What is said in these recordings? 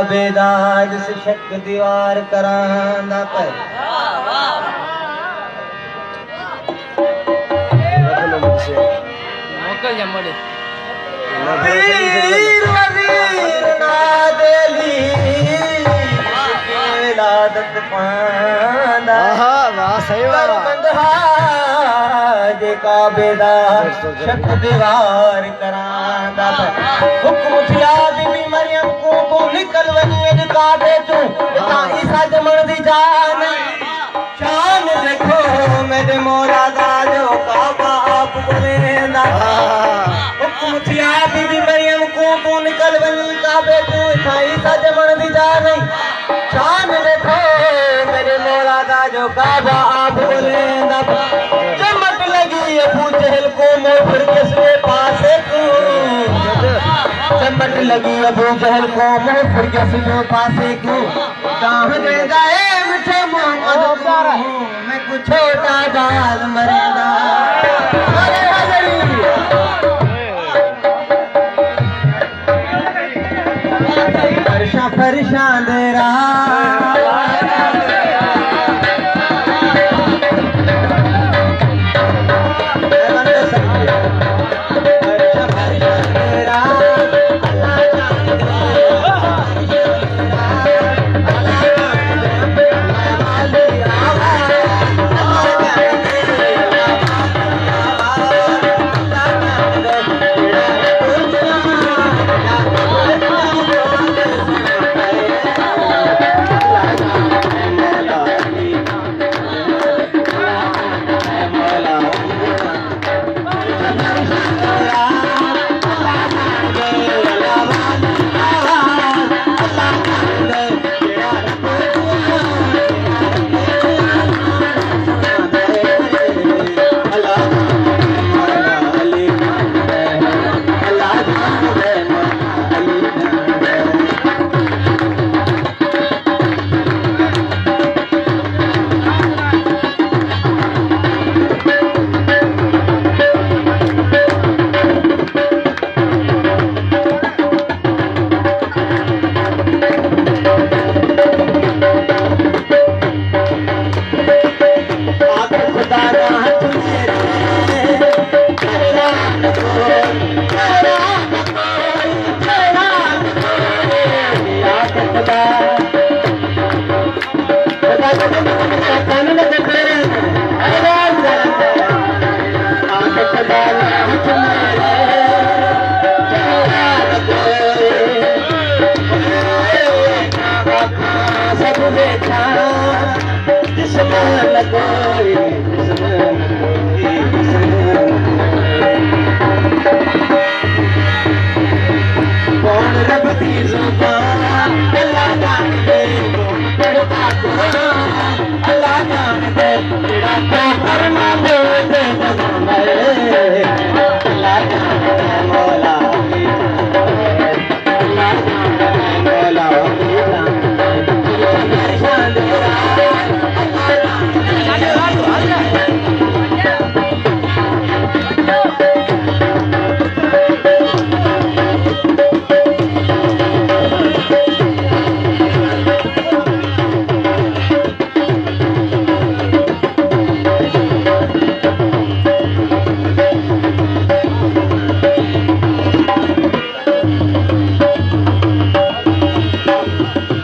काबेदार से शक दीवार करांदा पर वीर वजीर नादेली लादत पांदा वाह सही जे काबेदार शक दीवार करांदा हुक्म थिया बीबी मरियम को तू निकल वनी अज काबे तू इता ईसा जमण दी जान शान देखो मेरे मौला दा जो काबा आप बोलेंदा हुक्म थिया बीबी मरियम को तू निकल वनी काबे तू इता ईसा जमण दी जान शान देखो मेरे मौला दा जो काबा आप बोलेंदा चमक लगी अबू जहल को मुंह फिर किसके पासे को चमक लगी अबू जहल को मुंह फिर किसके पासे को कहां दे गए मिठे मोहम्मद मैं कुछ छोटा बाल मरेगा अरे हजरी फरशा फरशा दे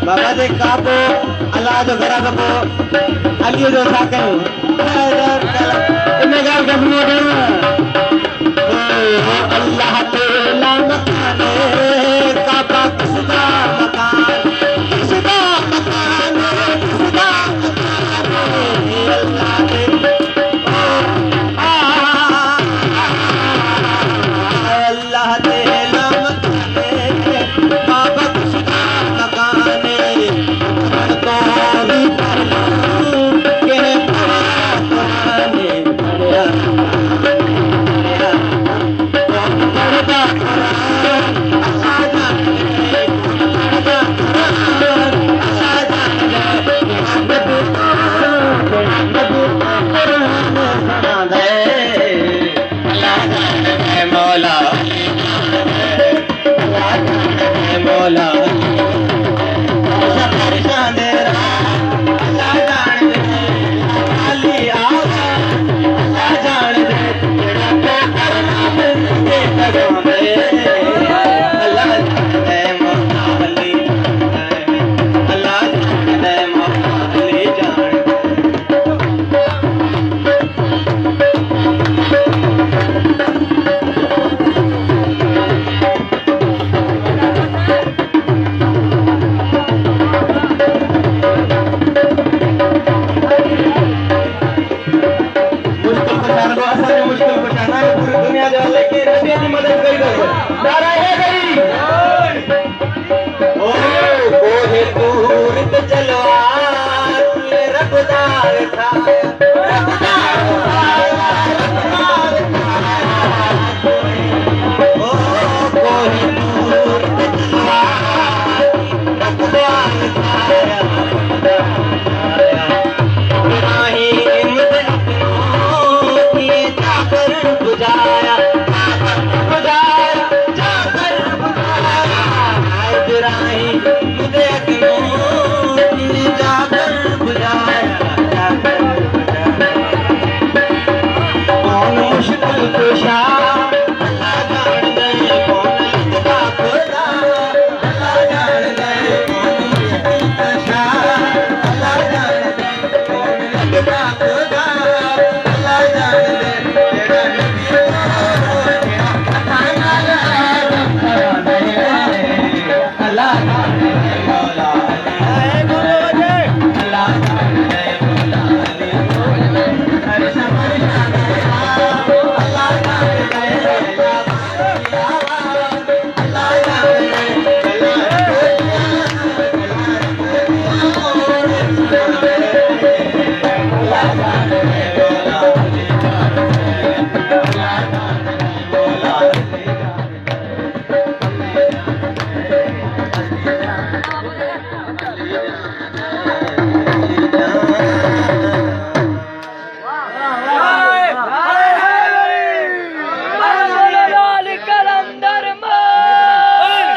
बाबा दे काबो अल्लाह जो घरा को अली जो साकन इन्हें गाल करने अल्लाह तेला मकाने काबा किसका मकान किसका मकान किसका अल्लाह दे अल्लाह तेला मकाने काबा किसका मकान सरकार को असांजी मुश्किल पुछाना है पूरी दुनिया जो लेके रबिया जी मदद करी दो नारा है गई ओ कोहे दूर ते चलवा रबदार था